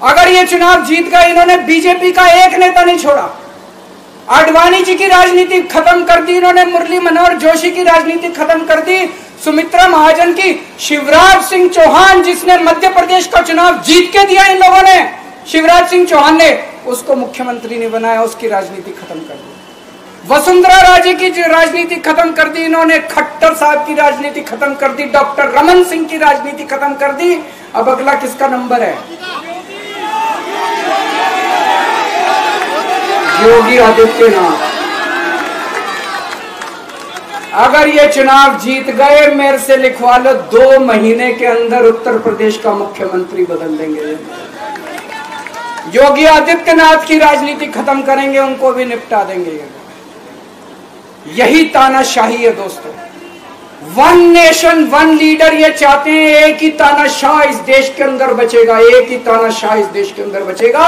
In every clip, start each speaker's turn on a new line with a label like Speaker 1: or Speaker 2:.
Speaker 1: अगर ये चुनाव जीत गए, इन्होंने बीजेपी का एक नेता नहीं छोड़ा। आडवाणी जी की राजनीति खत्म कर दी इन्होंने, मुरली मनोहर जोशी की राजनीति खत्म कर दी, सुमित्रा महाजन की, शिवराज सिंह चौहान जिसने मध्य प्रदेश का चुनाव जीत के दिया इन लोगों ने, शिवराज सिंह चौहान ने उसको मुख्यमंत्री नहीं बनाया, उसकी राजनीति खत्म कर दी। वसुंधरा राजे की राजनीति खत्म कर दी इन्होंने, खट्टर साहब की राजनीति खत्म कर दी, डॉक्टर रमन सिंह की राजनीति खत्म कर दी। अब अगला किसका नंबर है? योगी आदित्यनाथ। अगर ये चुनाव जीत गए, मेरे से लिखवा लो, 2 महीने के अंदर उत्तर प्रदेश का मुख्यमंत्री बदल देंगे। योगी आदित्यनाथ की राजनीति खत्म करेंगे, उनको भी निपटा देंगे। यही तानाशाही है दोस्तों। वन नेशन वन लीडर ये चाहते हैं, एक ही तानाशाह इस देश के अंदर बचेगा, एक ही तानाशाह इस देश के अंदर बचेगा।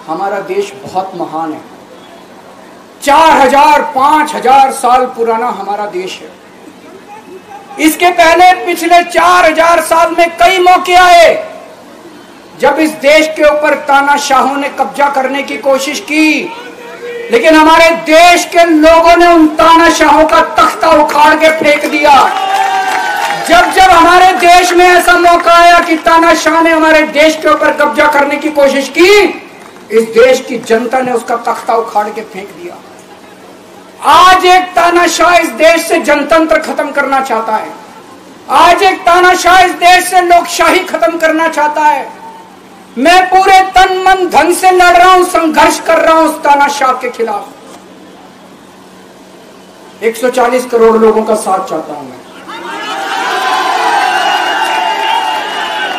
Speaker 1: हमारा देश बहुत महान है, 4000 5000 साल पुराना हमारा देश है। इसके पहले पिछले 4000 साल में कई मौके आए जब इस देश के ऊपर तानाशाहों ने कब्जा करने की कोशिश की, लेकिन हमारे देश के लोगों ने उन तानाशाहों का तख्ता उखाड़ के फेंक दिया। जब जब हमारे देश में ऐसा मौका आया कि तानाशाह ने हमारे देश के ऊपर कब्जा करने की कोशिश की, इस देश की जनता ने उसका तख्ता उखाड़ के फेंक दिया। आज एक तानाशाह इस देश से जनतंत्र खत्म करना चाहता है, आज एक तानाशाह इस देश से लोकशाही खत्म करना चाहता है। मैं पूरे तन मन धन से लड़ रहा हूं, संघर्ष कर रहा हूं उस तानाशाह के खिलाफ। 140 करोड़ लोगों का साथ चाहता हूं मैं।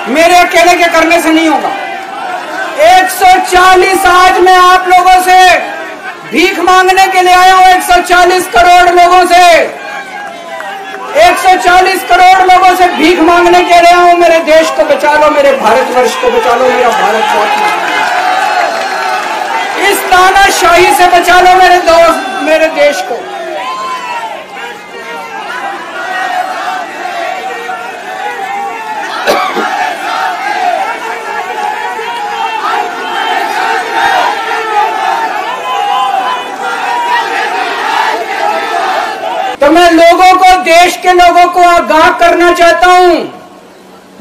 Speaker 1: मेरे अकेले के करने से नहीं होगा। 140 आज मैं आप लोगों से भीख मांगने के लिए आया हूं, 140 करोड़ लोगों से, 140 करोड़ लोगों से भीख मांगने के लिए आया हूं। मेरे देश को बचा लो, मेरे भारतवर्ष को बचा लो, मेरा भारत इस तानाशाही से बचा लो मेरे दोस्त, मेरे देश को। तो मैं लोगों को, देश के लोगों को आगाह करना चाहता हूं,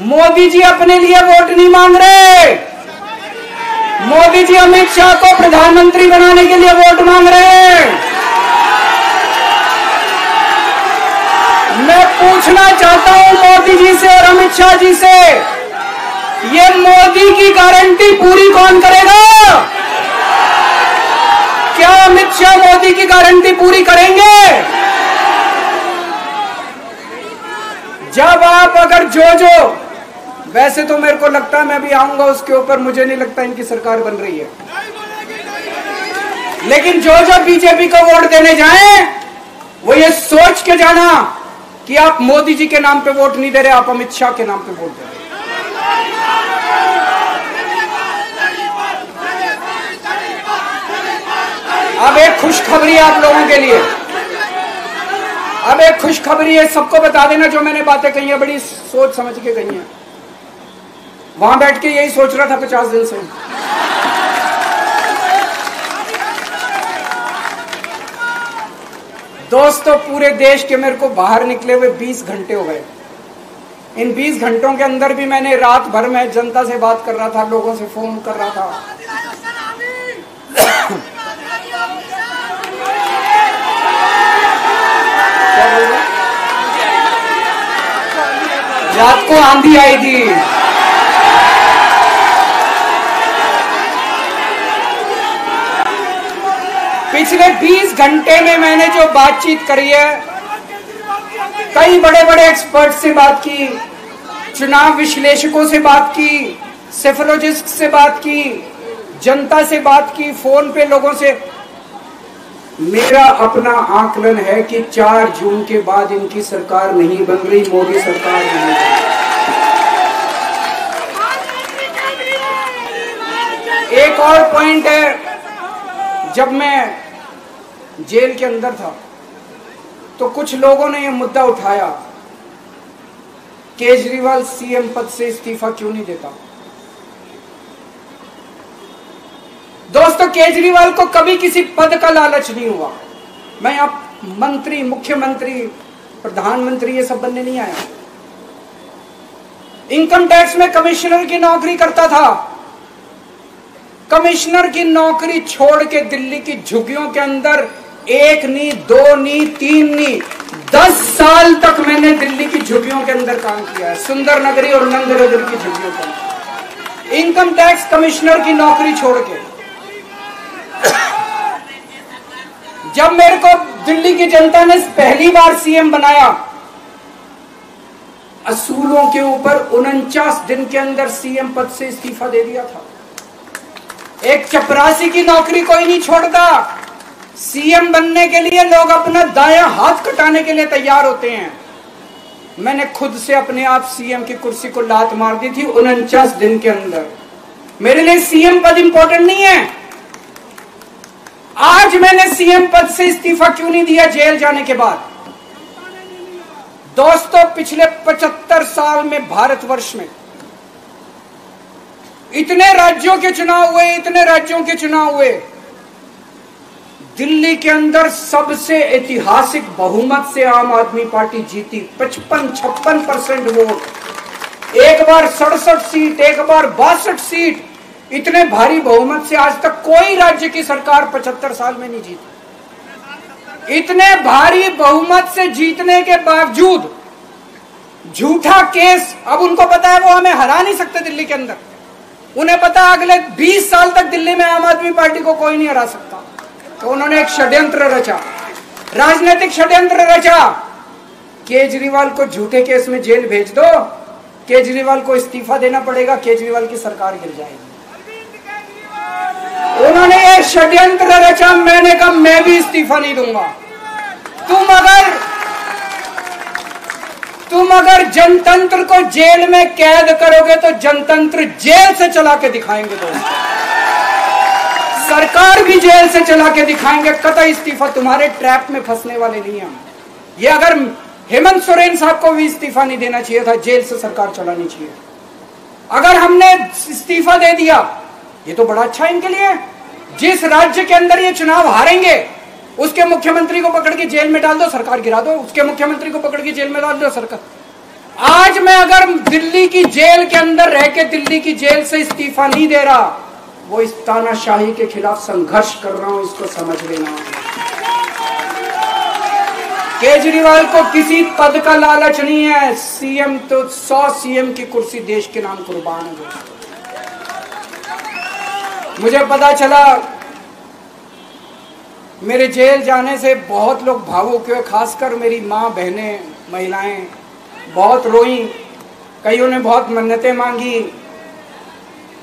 Speaker 1: मोदी जी अपने लिए वोट नहीं मांग रहे। मोदी जी अमित शाह को प्रधानमंत्री बनाने के लिए वोट मांग रहे हैं। मैं पूछना चाहता हूं मोदी जी से और अमित शाह जी से, ये मोदी की गारंटी पूरी कौन करेगा? क्या अमित शाह मोदी की गारंटी पूरी करेंगे? जब आप अगर जो वैसे तो मेरे को लगता है मैं भी आऊंगा उसके ऊपर, मुझे नहीं लगता इनकी सरकार बन रही है, लेकिन जो बीजेपी को वोट देने जाएं वो ये सोच के जाना कि आप मोदी जी के नाम पे वोट नहीं दे रहे, आप अमित शाह के नाम पे वोट दे रहे। अब एक खुशखबरी आप लोगों के लिए, अब एक खुशखबरी है, सबको बता देना जो मैंने बातें कही है, बड़ी सोच समझ के कही है। वहां बैठ के यही सोच रहा था 50 दिन से। दोस्तों, पूरे देश के मेरे को बाहर निकले हुए 20 घंटे हो गए। इन 20 घंटों के अंदर भी मैंने रात भर में जनता से बात कर रहा था, लोगों से फोन कर रहा था। रात को आंधी आई थी, पिछले 20 घंटे में मैंने जो बातचीत करी है, कई बड़े बड़े एक्सपर्ट से बात की, चुनाव विश्लेषकों से बात की, सेफोलॉजिस्ट से बात की, जनता से बात की, फोन पे लोगों से। मेरा अपना आकलन है कि 4 जून के बाद इनकी सरकार नहीं बन रही, मोदी सरकार नहीं बन रही। एक और पॉइंट है, जब मैं जेल के अंदर था तो कुछ लोगों ने यह मुद्दा उठाया, केजरीवाल सीएम पद से इस्तीफा क्यों नहीं देता। केजरीवाल को कभी किसी पद का लालच नहीं हुआ। मैं अब मंत्री, मुख्यमंत्री, प्रधानमंत्री ये सब बनने नहीं आया। इनकम टैक्स में कमिश्नर की नौकरी करता था। कमिश्नर की नौकरी छोड़ के दिल्ली की झुग्गियों के अंदर 1 नहीं, 2 नहीं, 3 नहीं, 10 साल तक मैंने दिल्ली की झुग्गियों के अंदर काम किया है, सुंदर नगरी और नंद नगर की झुग्गियों के अंदर, इनकम टैक्स कमिश्नर की नौकरी छोड़ के। जब मेरे को दिल्ली की जनता ने पहली बार सीएम बनाया, असूलों के ऊपर 49 दिन के अंदर सीएम पद से इस्तीफा दे दिया था। एक चपरासी की नौकरी कोई नहीं छोड़ता। सीएम बनने के लिए लोग अपना दायां हाथ कटाने के लिए तैयार होते हैं। मैंने खुद से अपने आप सीएम की कुर्सी को लात मार दी थी 49 दिन के अंदर। मेरे लिए सीएम पद इंपॉर्टेंट नहीं है। आज मैंने सीएम पद से इस्तीफा क्यों नहीं दिया जेल जाने के बाद? दोस्तों, पिछले 75 साल में भारतवर्ष में इतने राज्यों के चुनाव हुए, इतने राज्यों के चुनाव हुए, दिल्ली के अंदर सबसे ऐतिहासिक बहुमत से आम आदमी पार्टी जीती। 55-56% वोट, एक बार 67 सीट, एक बार 62 सीट। इतने भारी बहुमत से आज तक कोई राज्य की सरकार 75 साल में नहीं जीती। इतने भारी बहुमत से जीतने के बावजूद झूठा केस, अब उनको पता है वो हमें हरा नहीं सकते दिल्ली के अंदर। उन्हें पता है अगले 20 साल तक दिल्ली में आम आदमी पार्टी को कोई नहीं हरा सकता। तो उन्होंने एक षड्यंत्र रचा, राजनीतिक षड्यंत्र रचा। केजरीवाल को झूठे केस में जेल भेज दो, केजरीवाल को इस्तीफा देना पड़ेगा, केजरीवाल की सरकार गिर जाएगी। उन्होंने एक षड्यंत्र रचा। मैंने कहा मैं भी इस्तीफा नहीं दूंगा। तुम अगर जनतंत्र को जेल में कैद करोगे तो जनतंत्र जेल से चला के दिखाएंगे। दोस्तों, सरकार भी जेल से चला के दिखाएंगे। कतई इस्तीफा, तुम्हारे ट्रैप में फंसने वाले नहीं हम। ये अगर हेमंत सोरेन साहब को भी इस्तीफा नहीं देना चाहिए था, जेल से सरकार चलानी चाहिए। अगर हमने इस्तीफा दे दिया, ये तो बड़ा अच्छा इनके लिए। जिस राज्य के अंदर ये चुनाव हारेंगे उसके मुख्यमंत्री को पकड़ के जेल में डाल दो, सरकार गिरा दो। उसके मुख्यमंत्री को पकड़ के जेल में डाल दो, सरकार। आज मैं अगर दिल्ली की जेल के अंदर रह के दिल्ली की जेल से इस्तीफा नहीं दे रहा, वो इस तानाशाही के खिलाफ संघर्ष कर रहा हूं, इसको समझ लेना। केजरीवाल को किसी पद का लालच नहीं है। सीएम तो 100 सीएम की कुर्सी देश के नाम कुर्बान है। मुझे पता चला, मेरे जेल जाने से बहुत लोग भावुक हुए, खासकर मेरी माँ, बहनें, महिलाएं बहुत रोई। कईयों ने बहुत मन्नतें मांगी।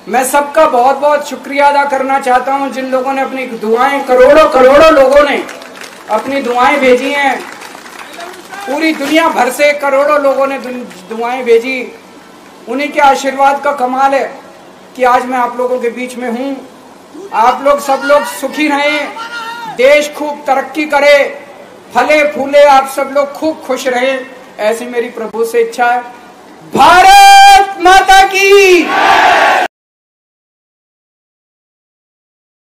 Speaker 1: मैं सबका बहुत बहुत शुक्रिया अदा करना चाहता हूं जिन लोगों ने अपनी दुआएं, करोड़ों लोगों ने अपनी दुआएं भेजी हैं। पूरी दुनिया भर से करोड़ों लोगों ने दुआएं भेजी। उन्हीं के आशीर्वाद का कमाल है कि आज मैं आप लोगों के बीच में हूं। आप लोग सब लोग सुखी रहें, देश खूब तरक्की करे, फले फूले, आप सब लोग खूब खुश रहें, ऐसी मेरी प्रभु से इच्छा है। भारत माता की।